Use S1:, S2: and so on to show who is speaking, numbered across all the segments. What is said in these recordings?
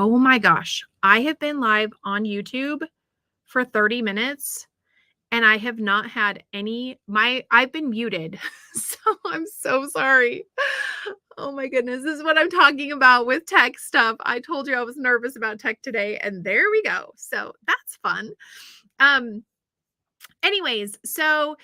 S1: Oh my gosh. I have been live on YouTube for 30 minutes and I have not had I've been muted. So I'm so sorry. Oh my goodness. This is what I'm talking about with tech stuff. I told you I was nervous about tech today and there we go. So that's fun. Um anyways, so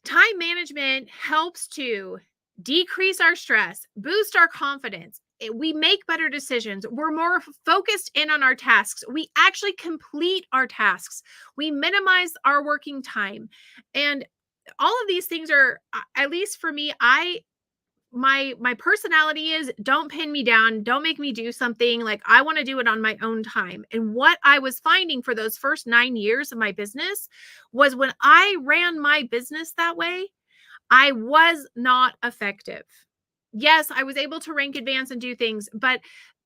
S1: time management helps to decrease our stress, boost our confidence. We make better decisions. We're more focused in on our tasks. We actually complete our tasks. We minimize our working time. And all of these things are, at least for me, my personality is don't pin me down, don't make me do something. Like I want to do it on my own time. And what I was finding for those first 9 years of my business was when I ran my business that way, I was not effective. Yes, I was able to rank advance and do things, but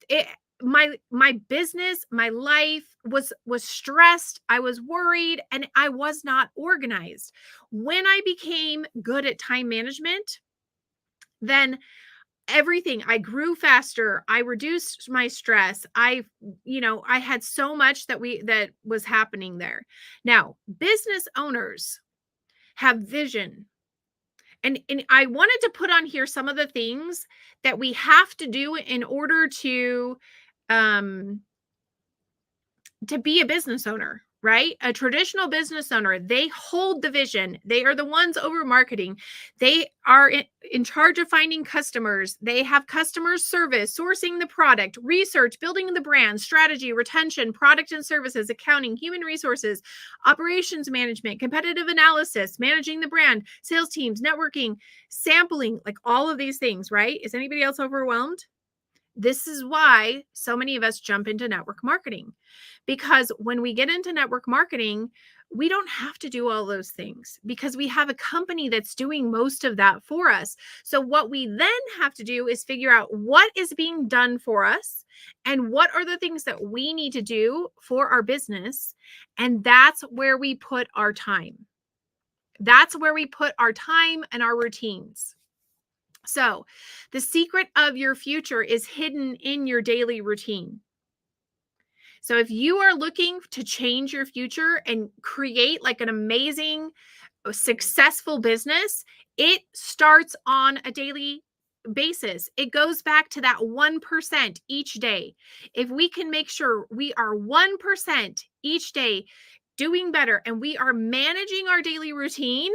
S1: it my business, my life was stressed, I was worried, and I was not organized. When I became good at time management, then everything, I grew faster, I reduced my stress. I had so much that was happening there. Now, business owners have vision. And I wanted to put on here some of the things that we have to do in order um to be a business owner, right? A traditional business owner, they hold the vision. They are the ones over marketing. They are in charge of finding customers. They have customer service, sourcing the product, research, building the brand, strategy, retention, product and services, accounting, human resources, operations management, competitive analysis, managing the brand, sales teams, networking, sampling, like all of these things, right? Is anybody else overwhelmed? This is why so many of us jump into network marketing, because when we get into network marketing, we don't have to do all those things because we have a company that's doing most of that for us. So, what we then have to do is figure out what is being done for us and what are the things that we need to do for our business. And that's where we put our time. That's where we put our time and our routines. So, the secret of your future is hidden in your daily routine. So, if you are looking to change your future and create like an amazing, successful business, it starts on a daily basis. It goes back to that 1% each day. If we can make sure we are 1% each day doing better and we are managing our daily routine,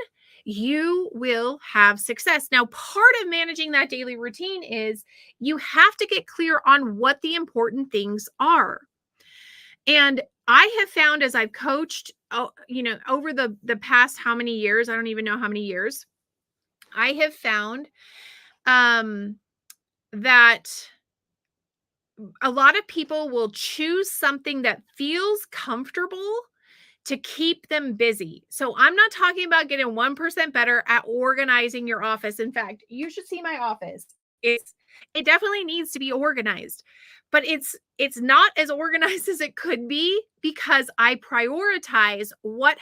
S1: you will have success. Now, part of managing that daily routine is you have to get clear on what the important things are. And I have found as I've coached, over the past how many years, I don't even know how many years, I have found um, that a lot of people will choose something that feels comfortable to keep them busy. So I'm not talking about getting 1% better at organizing your office. In fact, you should see my office. It definitely needs to be organized. But it's not as organized as it could be because I prioritize what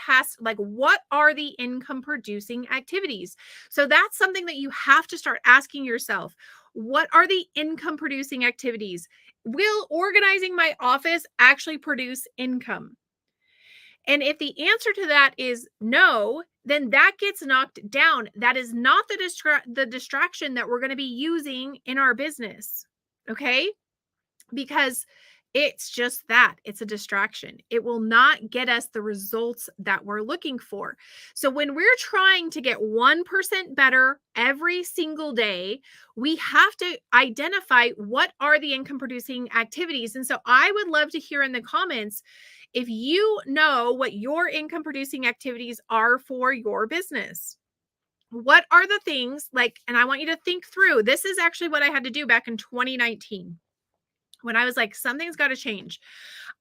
S1: are the income producing activities. So that's something that you have to start asking yourself. What are the income producing activities? Will organizing my office actually produce income? And if the answer to that is no, then that gets knocked down. That is not the distraction that we're going to be using in our business. Okay? Because it's just that it's a distraction. It will not get us the results that we're looking for. So, when we're trying to get 1% better every single day, we have to identify what are the income producing activities. And so, I would love to hear in the comments if you know what your income producing activities are for your business. What are the things like, and I want you to think through. This is actually what I had to do back in 2019 when I was like, something's got to change.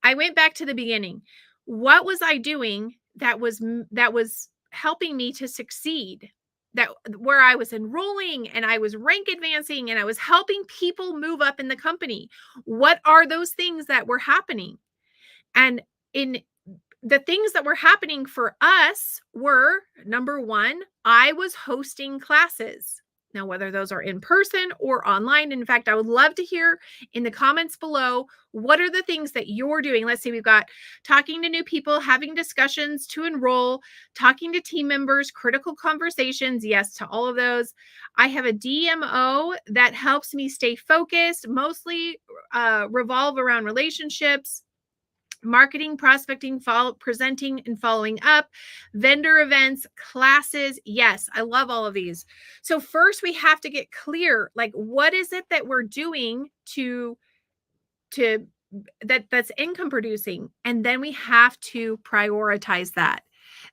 S1: I went back to the beginning. What was I doing that was helping me to succeed? That where I was enrolling and I was rank advancing and I was helping people move up in the company. What are those things that were happening? And in the things that were happening for us were number one, I was hosting classes. Now, whether those are in person or online, in fact, I would love to hear in the comments below, what are the things that you're doing? Let's say we've got talking to new people, having discussions to enroll, talking to team members, critical conversations. Yes, to all of those. I have a DMO that helps me stay focused, mostly revolve around relationships, marketing, prospecting, presenting and following up, vendor events, classes. Yes, I love all of these. So first we have to get clear, like, what is it that we're doing to that's income producing? And then we have to prioritize that.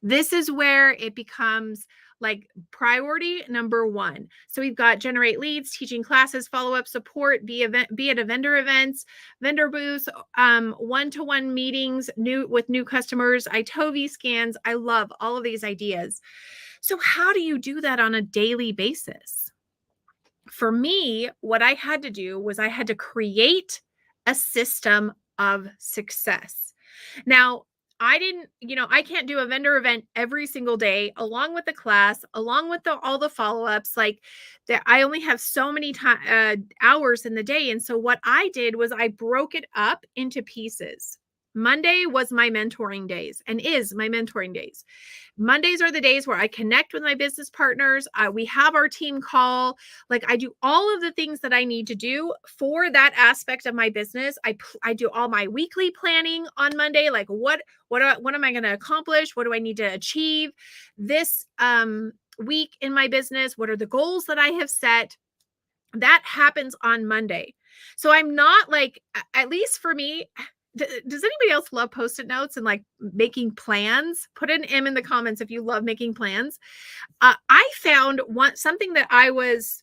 S1: This is where it becomes like priority number one. So we've got generate leads, teaching classes, follow-up support, be at a vendor events, vendor booths, one-to-one meetings, with new customers, iTovi scans. I love all of these ideas. So how do you do that on a daily basis? For me, what I had to do was I had to create a system of success. Now, I didn't, I can't do a vendor event every single day along with the class, along with all the follow-ups. Like that, I only have so many hours in the day. And so what I did was I broke it up into pieces. Monday was my mentoring days and is my mentoring days. Mondays are the days where I connect with my business partners. We have our team call. Like I do all of the things that I need to do for that aspect of my business. I do all my weekly planning on Monday. Like what am I going to accomplish? What do I need to achieve this week in my business? What are the goals that I have set? That happens on Monday. So I'm not like, at least for me, does anybody else love Post-it notes and like making plans? Put an M in the comments if you love making plans. I found something that I was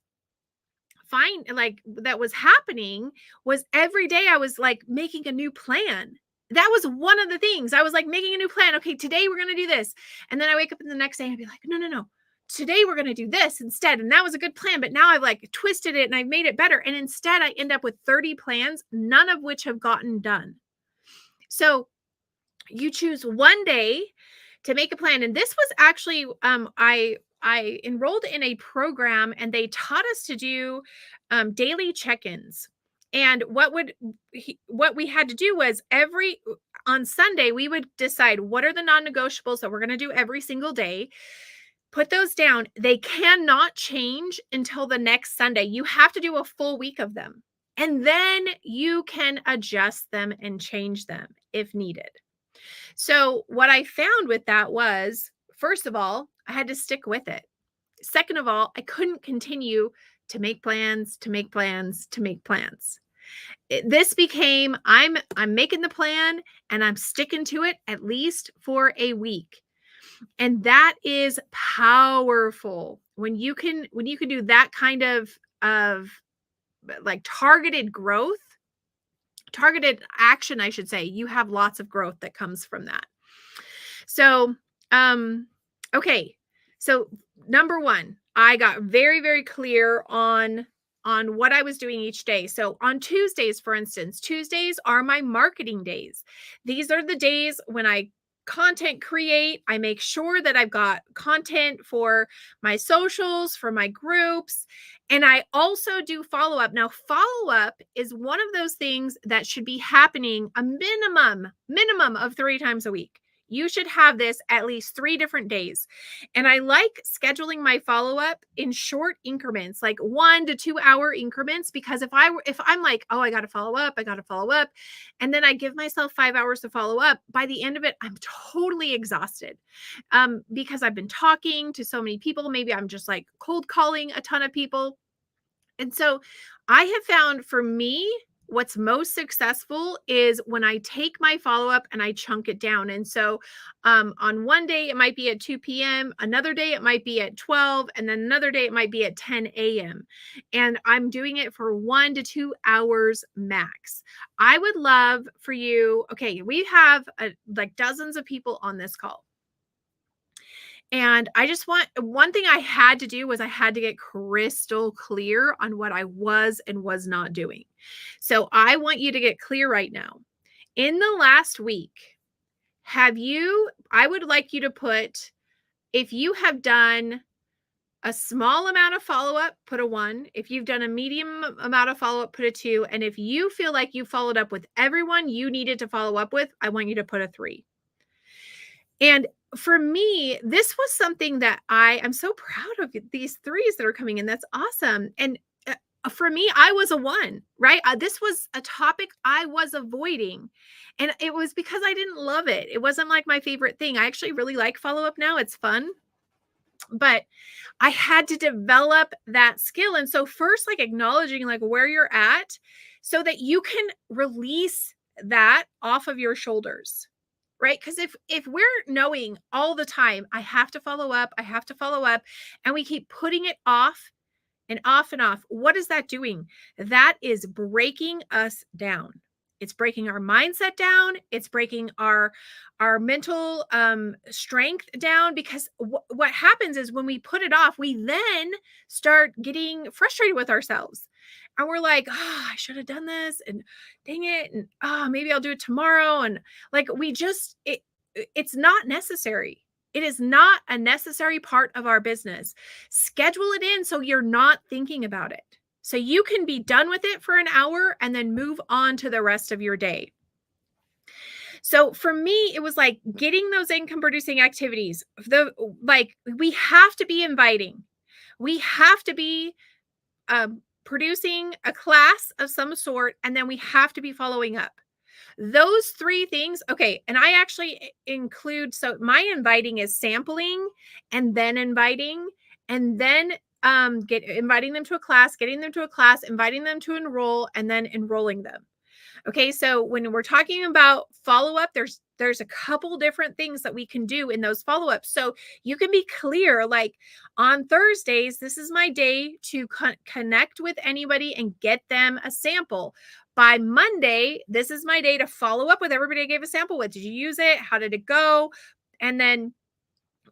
S1: fine, like that was happening was every day I was like making a new plan. That was one of the things. I was like making a new plan. Okay, today we're going to do this. And then I wake up in the next day and I'd be like, no. Today we're going to do this instead. And that was a good plan, but now I've like twisted it and I've made it better. And instead I end up with 30 plans, none of which have gotten done. So you choose one day to make a plan. And this was actually, I enrolled in a program and they taught us to do daily check-ins. And what we had to do was on Sunday, we would decide what are the non-negotiables that we're going to do every single day. Put those down. They cannot change until the next Sunday. You have to do a full week of them. And then you can adjust them and change them if needed. So what I found with that was, first of all, I had to stick with it. Second of all, I couldn't continue to make plans. This became, I'm making the plan and I'm sticking to it at least for a week. And that is powerful when you can do that kind of like targeted action, I should say. You have lots of growth that comes from that. So, okay. So number one, I got very, very clear on what I was doing each day. So on Tuesdays, for instance, Tuesdays are my marketing days. These are the days when I content create. I make sure that I've got content for my socials, for my groups, and I also do follow-up. Now, follow-up is one of those things that should be happening a minimum of 3 times a week. You should have this at least 3 different days. And I like scheduling my follow-up in short increments, like 1 to 2 hour increments, because if I'm like, oh, I got to follow up, and then I give myself 5 hours to follow up, by the end of it, I'm totally exhausted because I've been talking to so many people. Maybe I'm just like cold calling a ton of people. And so I have found for me, what's most successful is when I take my follow-up and I chunk it down. And so on one day, it might be at 2 p.m. Another day, it might be at 12. And then another day, it might be at 10 a.m. And I'm doing it for 1 to 2 hours max. I would love for you. Okay, we have like dozens of people on this call. And one thing I had to do was I had to get crystal clear on what I was and was not doing. So I want you to get clear right now. In the last week, I would like you to put, if you have done A small amount of follow-up, put a 1. If you've done a medium amount of follow-up, put a 2. And if you feel like you followed up with everyone you needed to follow up with, I want you to put a 3. And for me, this was something that I'm so proud of these 3s that are coming in. That's awesome. And for me, I was a 1, right? This was a topic I was avoiding. And it was because I didn't love it. It wasn't like my favorite thing. I actually really like follow up now. It's fun. But I had to develop that skill. And so first, like acknowledging like where you're at so that you can release that off of your shoulders. Right? Because if we're knowing all the time, I have to follow up, I have to follow up, and we keep putting it off and off and off, what is that doing? That is breaking us down. It's breaking our mindset down. It's breaking our mental strength down, because what happens is when we put it off, we then start getting frustrated with ourselves. And we're like, oh, I should have done this, and dang it, and maybe I'll do it tomorrow. And like it's not necessary. It is not a necessary part of our business. Schedule it in so you're not thinking about it. So you can be done with it for an hour and then move on to the rest of your day. So for me, it was like getting those income producing activities. We have to be inviting. We have to be producing a class of some sort, and then we have to be following up. Those 3 things. Okay. And I actually include, so my inviting is sampling and then inviting, and then inviting them to a class, getting them to a class, inviting them to enroll, and then enrolling them. Okay. So when we're talking about follow-up, there's a couple different things that we can do in those follow-ups. So you can be clear, like on Thursdays, this is my day to connect with anybody and get them a sample. By Monday, this is my day to follow up with everybody I gave a sample with. Did you use it? How did it go? And then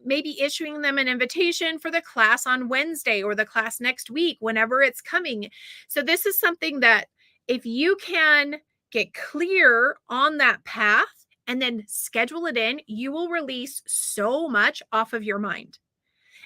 S1: maybe issuing them an invitation for the class on Wednesday or the class next week, whenever it's coming. So this is something that if you can get clear on that path and then schedule it in, you will release so much off of your mind.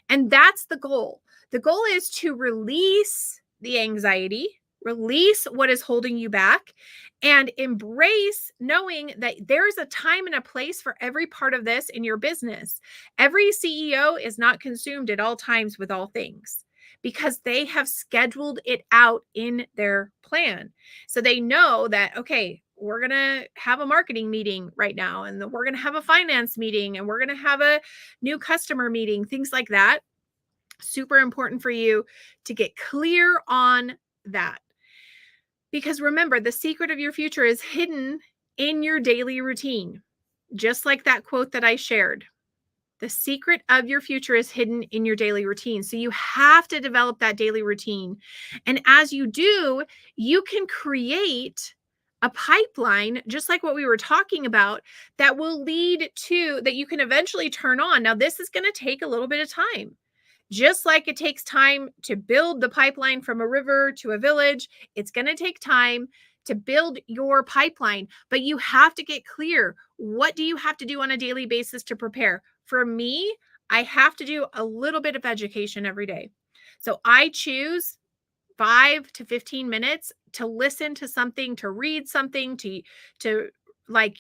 S1: And that's the goal. The goal is to release the anxiety, release what is holding you back, and embrace knowing that there's a time and a place for every part of this in your business. Every CEO is not consumed at all times with all things, because they have scheduled it out in their plan. So they know that, okay, we're going to have a marketing meeting right now, and we're going to have a finance meeting, and we're going to have a new customer meeting, things like that. Super important for you to get clear on that. Because remember, the secret of your future is hidden in your daily routine. Just like that quote that I shared. The secret of your future is hidden in your daily routine. So you have to develop that daily routine. And as you do, you can create a pipeline, just like what we were talking about, that will lead to that you can eventually turn on. Now, this is going to take a little bit of time. Just like it takes time to build the pipeline from a river to a village, it's going to take time to build your pipeline, but you have to get clear. What do you have to do on a daily basis to prepare? For me, I have to do a little bit of education every day. So I choose 5 to 15 minutes to listen to something, to read something, to like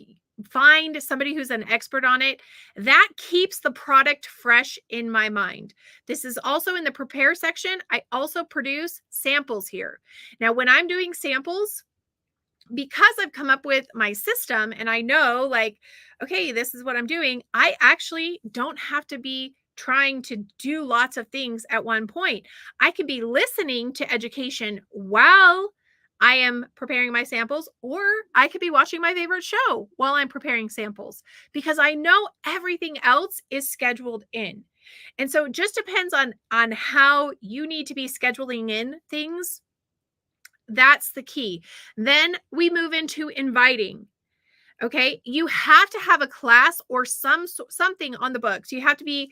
S1: find somebody who's an expert on it. That keeps the product fresh in my mind. This is also in the prepare section. I also produce samples here. Now, when I'm doing samples, because I've come up with my system and I know, like, okay, this is what I'm doing, I actually don't have to be trying to do lots of things at one point. I can be listening to education while I am preparing my samples, or I could be watching my favorite show while I'm preparing samples, because I know everything else is scheduled in. And so it just depends on how you need to be scheduling in things. That's the key. Then we move into inviting. Okay. You have to have a class or something on the books. You have to be,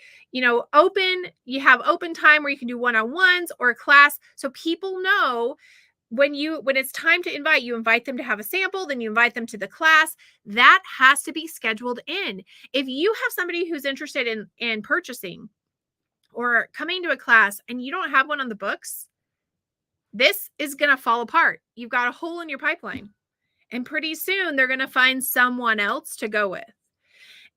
S1: open. You have open time where you can do one-on-ones or a class. So people know when it's time to invite, you invite them to have a sample, then you invite them to the class. That has to be scheduled in. If you have somebody who's interested in purchasing, or coming to a class and you don't have one on the books, this is going to fall apart. You've got a hole in your pipeline. And pretty soon they're going to find someone else to go with.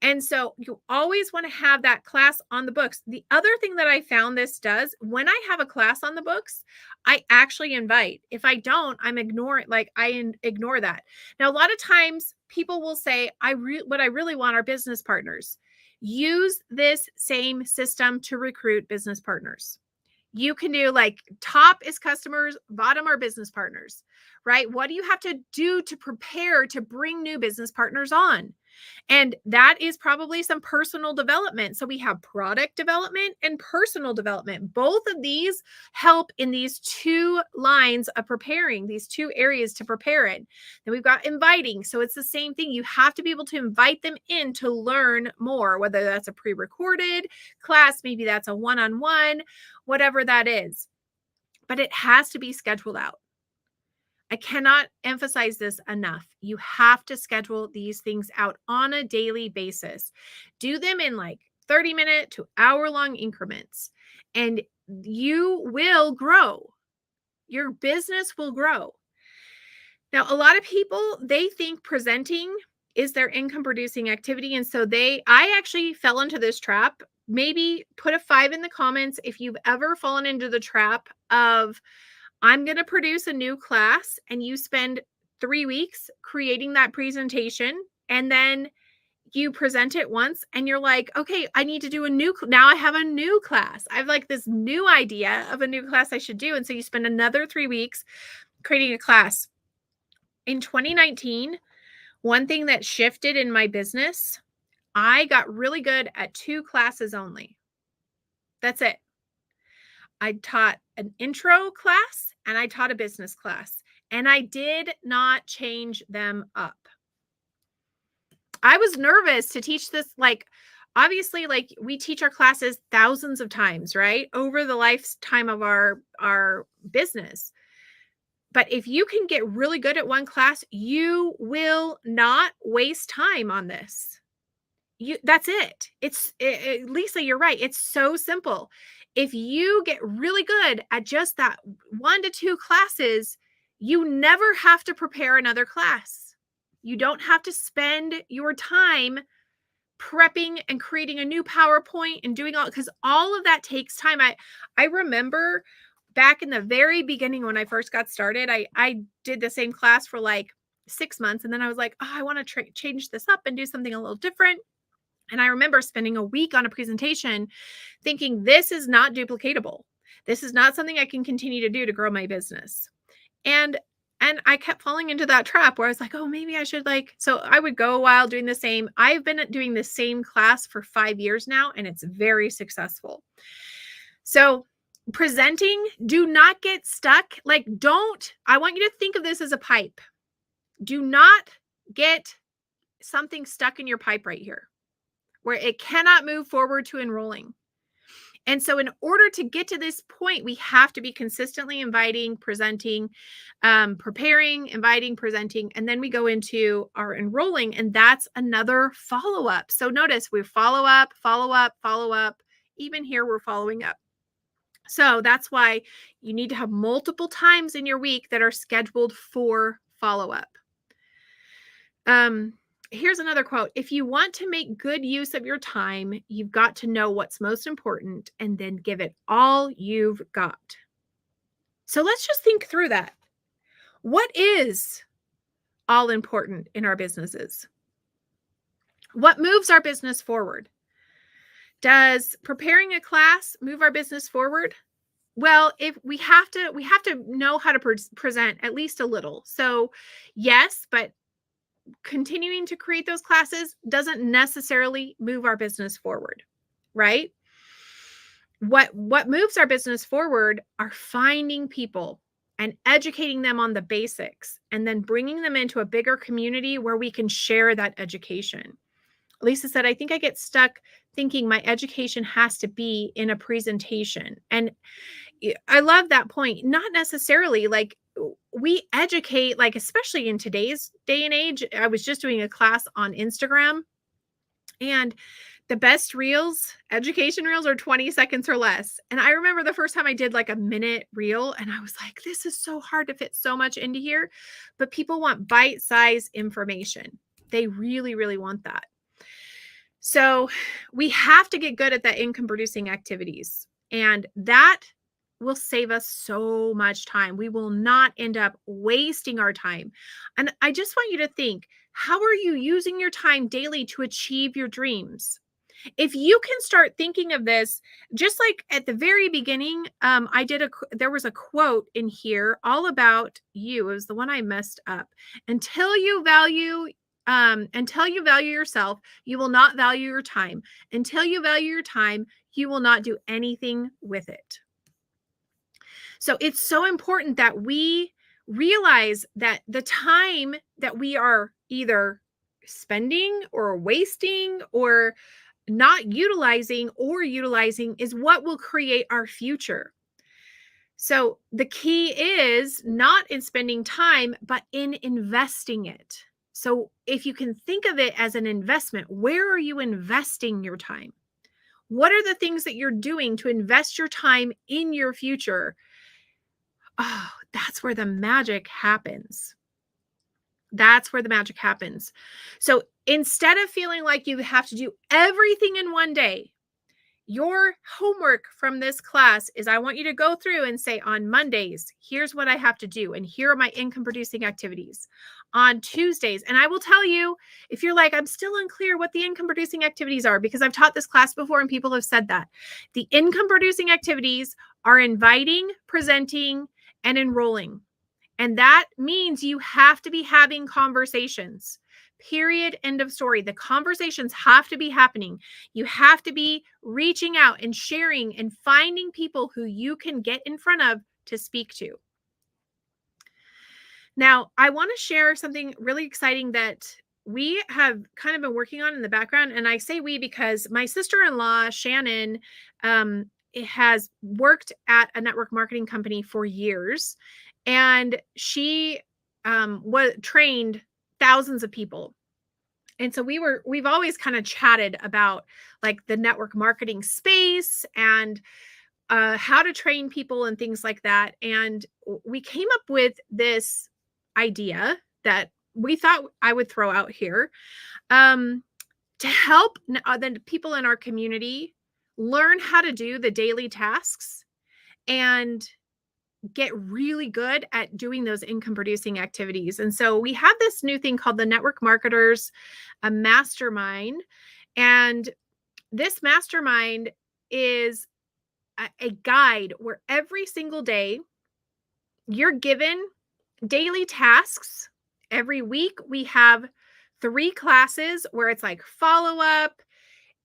S1: And so you always want to have that class on the books. The other thing that I found this does, when I have a class on the books, I actually invite. If I don't, I'm ignoring, like I ignore that. Now, a lot of times people will say, what I really want are business partners. Use this same system to recruit business partners. You can do like top is customers, bottom are business partners, right? What do you have to do to prepare to bring new business partners on? And that is probably some personal development. So we have product development and personal development. Both of these help in these two lines of preparing, these two areas to prepare it. Then we've got inviting. So it's the same thing. You have to be able to invite them in to learn more, whether that's a pre-recorded class, maybe that's a one-on-one, whatever that is. But it has to be scheduled out. I cannot emphasize this enough. You have to schedule these things out on a daily basis. Do them in like 30-minute to hour-long increments, and you will grow. Your business will grow. Now, a lot of people, they think presenting is their income producing activity. And so I actually fell into this trap. Maybe put a 5 in the comments if you've ever fallen into the trap of, I'm going to produce a new class, and you spend 3 weeks creating that presentation, and then you present it once and you're like, okay, I need to do now I have a new class. I have like this new idea of a new class I should do. And so you spend another 3 weeks creating a class. In 2019, one thing that shifted in my business, I got really good at 2 classes only. That's it. I taught an intro class and I taught a business class, and I did not change them up. I was nervous to teach this. Like, obviously, like we teach our classes thousands of times, right? Over the lifetime of our business. But if you can get really good at one class, you will not waste time on this. That's it. Lisa, you're right. It's so simple. If you get really good at just that 1 to 2 classes, you never have to prepare another class. You don't have to spend your time prepping and creating a new PowerPoint and doing all, because all of that takes time. I remember back in the very beginning when I first got started, I did the same class for like 6 months, and then I was like, oh, I want to change this up and do something a little different. And I remember spending a week on a presentation thinking, this is not duplicatable. This is not something I can continue to do to grow my business. And I kept falling into that trap where I was like, oh, maybe I should so I would go a while doing the same. I've been doing the same class for 5 years now, and it's very successful. So presenting, do not get stuck. I want you to think of this as a pipe. Do not get something stuck in your pipe right here, where it cannot move forward to enrolling. And so in order to get to this point, we have to be consistently inviting, presenting, preparing, inviting, presenting, and then we go into our enrolling, and that's another follow-up. So notice we follow up, follow up, follow up. Even here, we're following up. So that's why you need to have multiple times in your week that are scheduled for follow-up. Here's another quote. If you want to make good use of your time, you've got to know what's most important and then give it all you've got. So let's just think through that. What is all important in our businesses? What moves our business forward? Does preparing a class move our business forward? Well, if we have to know how to present at least a little. So yes, but continuing to create those classes doesn't necessarily move our business forward, right? What moves our business forward are finding people and educating them on the basics, and then bringing them into a bigger community where we can share that education. Lisa said, I think I get stuck thinking my education has to be in a presentation. And I love that point. Not necessarily. We educate, especially in today's day and age. I was just doing a class on Instagram, And the best reels, education reels, are 20 seconds or less. And I remember the first time I did like a minute reel, and I was like, this is so hard to fit so much into here. But people want bite-sized information. They really, really want that. So we have to get good at that income producing activities. And that will save us so much time. We will not end up wasting our time. And I just want you to think, how are you using your time daily to achieve your dreams? If you can start thinking of this, just like at the very beginning, there was a quote in here all about you. It was the one I messed up. Until you value yourself, you will not value your time. Until you value your time, you will not do anything with it. So it's so important that we realize that the time that we are either spending or wasting or not utilizing or utilizing is what will create our future. So the key is not in spending time, but in investing it. So if you can think of it as an investment, where are you investing your time? What are the things that you're doing to invest your time in your future? Oh, that's where the magic happens. That's where the magic happens. So instead of feeling like you have to do everything in one day, your homework from this class is I want you to go through and say, on Mondays, here's what I have to do. And here are my income producing activities. On Tuesdays, and I will tell you, if you're like, I'm still unclear what the income producing activities are, because I've taught this class before and people have said that. The income producing activities are inviting, presenting, and enrolling. And that means you have to be having conversations. Period. End of story. The conversations have to be happening. You have to be reaching out and sharing and finding people who you can get in front of to speak to. Now, I want to share something really exciting that we have kind of been working on in the background. And I say we because my sister-in-law, Shannon, has worked at a network marketing company for years. And she was trained thousands of people. And so we've always kind of chatted about like the network marketing space and how to train people and things like that. And we came up with this idea that we thought I would throw out here to help the people in our community learn how to do the daily tasks and get really good at doing those income producing activities. And so we have this new thing called the Network Marketers Mastermind. And this mastermind is a guide where every single day you're given daily tasks. Every week we have 3 classes where it's like follow up,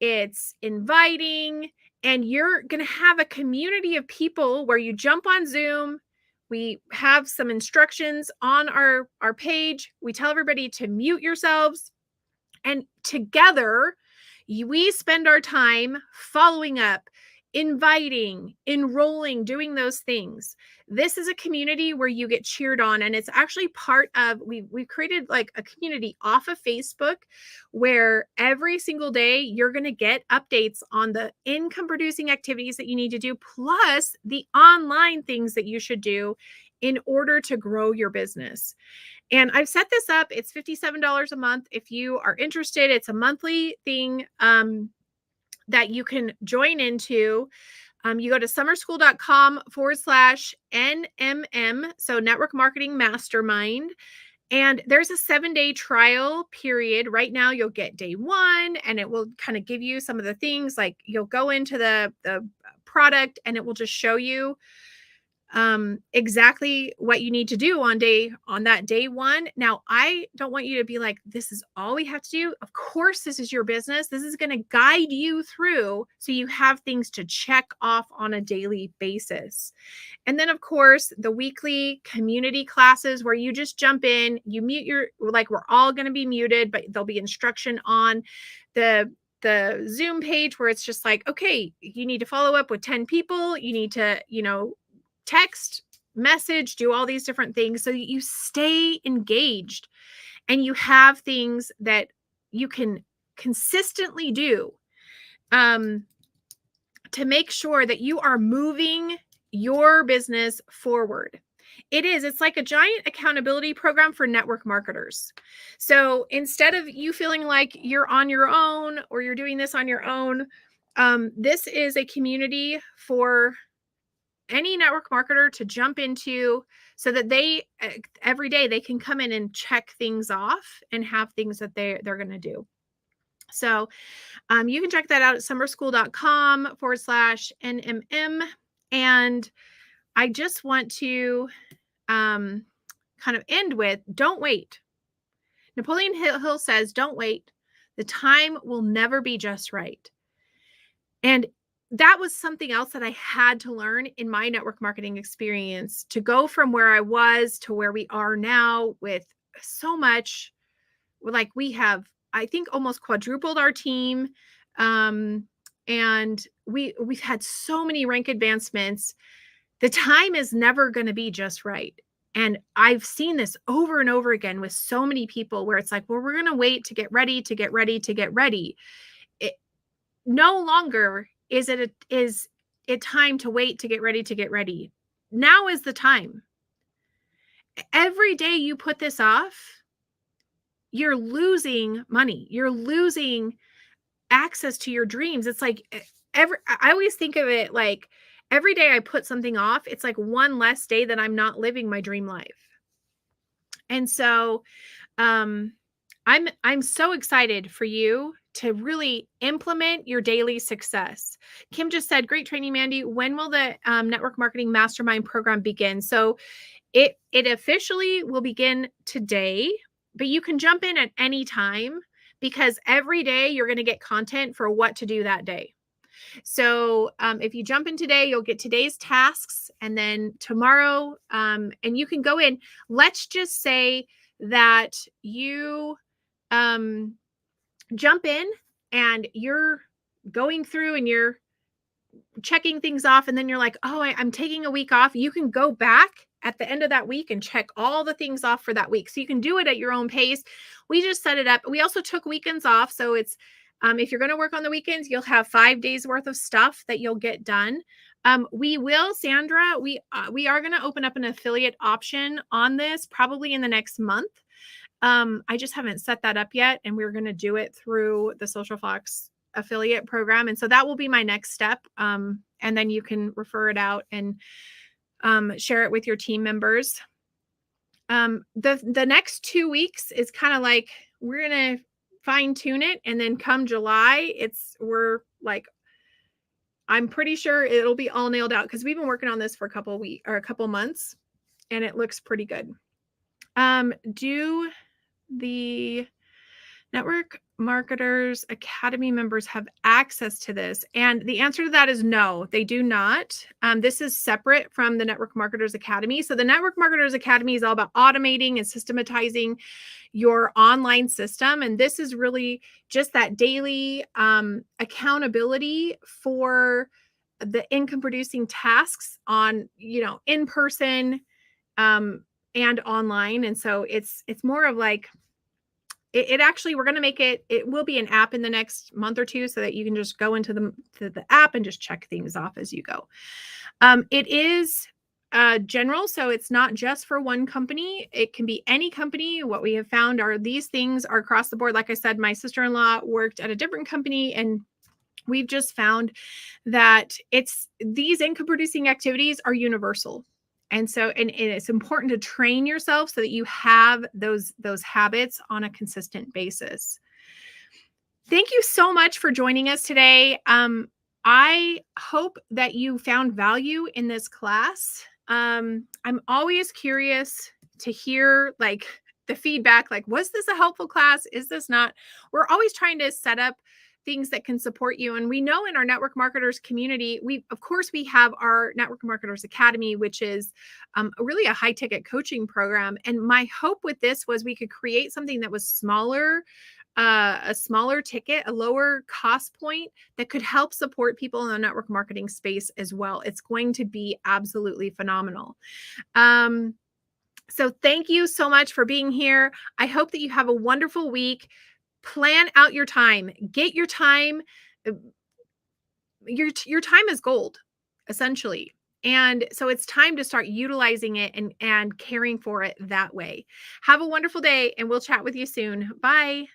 S1: it's inviting, and you're going to have a community of people where you jump on Zoom. We have some instructions on our page. We tell everybody to mute yourselves. And together, we spend our time following up, inviting, enrolling, doing those things. This is a community where you get cheered on, and it's actually part of, we've created like a community off of Facebook where every single day you're going to get updates on the income producing activities that you need to do, plus the online things that you should do in order to grow your business. And I've set this up. It's $57 a month. If you are interested, it's a monthly thing that you can join into. You go to summerschool.com/NMM, so Network Marketing Mastermind. And there's a 7-day trial period. Right now, you'll get day 1, and it will kind of give you some of the things, like you'll go into the product and it will just show you exactly what you need to do on that day 1. Now, I don't want you to be like, this is all we have to do. Of course, this is your business. This is going to guide you through so you have things to check off on a daily basis. And then, of course, the weekly community classes where you just jump in, you mute we're all going to be muted, but there'll be instruction on the Zoom page where it's just like, okay, you need to follow up with 10 people. You need to, text, message, do all these different things so you stay engaged and you have things that you can consistently do to make sure that you are moving your business forward. It's like a giant accountability program for network marketers. So instead of you feeling like you're on your own or you're doing this on your own, this is a community for any network marketer to jump into so that they every day they can come in and check things off and have things that they're going to do. So you can check that out at summerschool.com/NMM. And I just want to kind of end with, don't wait. Napoleon Hill says, don't wait. The time will never be just right. And that was something else that I had to learn in my network marketing experience to go from where I was to where we are now with so much. Like we have, I think, almost quadrupled our team. And we've had so many rank advancements. The time is never going to be just right. And I've seen this over and over again with so many people where it's like, well, we're going to wait to get ready, to get ready, to get ready. It no longer is it time to wait to get ready, to get ready. Now is the time. Every day you put this off, you're losing money. You're losing access to your dreams. It's like I always think of it like every day I put something off, it's like one less day that I'm not living my dream life. And so I'm so excited for you to really implement your daily success. Kim just said, great training, Mandy. When will the Network Marketing Mastermind program begin? So it officially will begin today, but you can jump in at any time because every day you're going to get content for what to do that day. So if you jump in today, you'll get today's tasks, and then tomorrow, and you can go in. Let's just say that you jump in and you're going through and you're checking things off, and then you're like, oh, I'm taking a week off. You can go back at the end of that week and check all the things off for that week. So you can do it at your own pace. We just set it up. We also took weekends off. So it's, if you're going to work on the weekends, you'll have 5 days worth of stuff that you'll get done. We will, Sandra, we are going to open up an affiliate option on this probably in the next month. I just haven't set that up yet, and we're going to do it through the Social Fox affiliate program. And so that will be my next step. And then you can refer it out and share it with your team members. The next 2 weeks is kind of like, we're going to fine tune it. And then come July, we're like, I'm pretty sure it'll be all nailed out because we've been working on this for a couple months, and it looks pretty good. Do the Network Marketers Academy members have access to this? And the answer to that is no, they do not. This is separate from the Network Marketers Academy. So the Network Marketers Academy is all about automating and systematizing your online system. And this is really just that daily accountability for the income producing tasks on, in person and online. And so it's more of like, it actually, we're going to make it will be an app in the next month or two so that you can just go into the app and just check things off as you go. It is general, so it's not just for one company. It can be any company. What we have found are these things are across the board. Like I said, my sister-in-law worked at a different company, and we've just found that these income producing activities are universal. And so, and it's important to train yourself so that you have those habits on a consistent basis. Thank you so much for joining us today. I hope that you found value in this class. I'm always curious to hear like the feedback, like, was this a helpful class? Is this not? We're always trying to set up things that can support you. And we know in our network marketers community, we have our Network Marketers Academy, which is really a high ticket coaching program. And my hope with this was we could create something that was smaller, a smaller ticket, a lower cost point that could help support people in the network marketing space as well. It's going to be absolutely phenomenal. So thank you so much for being here. I hope that you have a wonderful week. Plan out your time. Get your time. uh, your time is gold, essentially. And so it's time to start utilizing it and caring for it that way. Have a wonderful day, and we'll chat with you soon. Bye.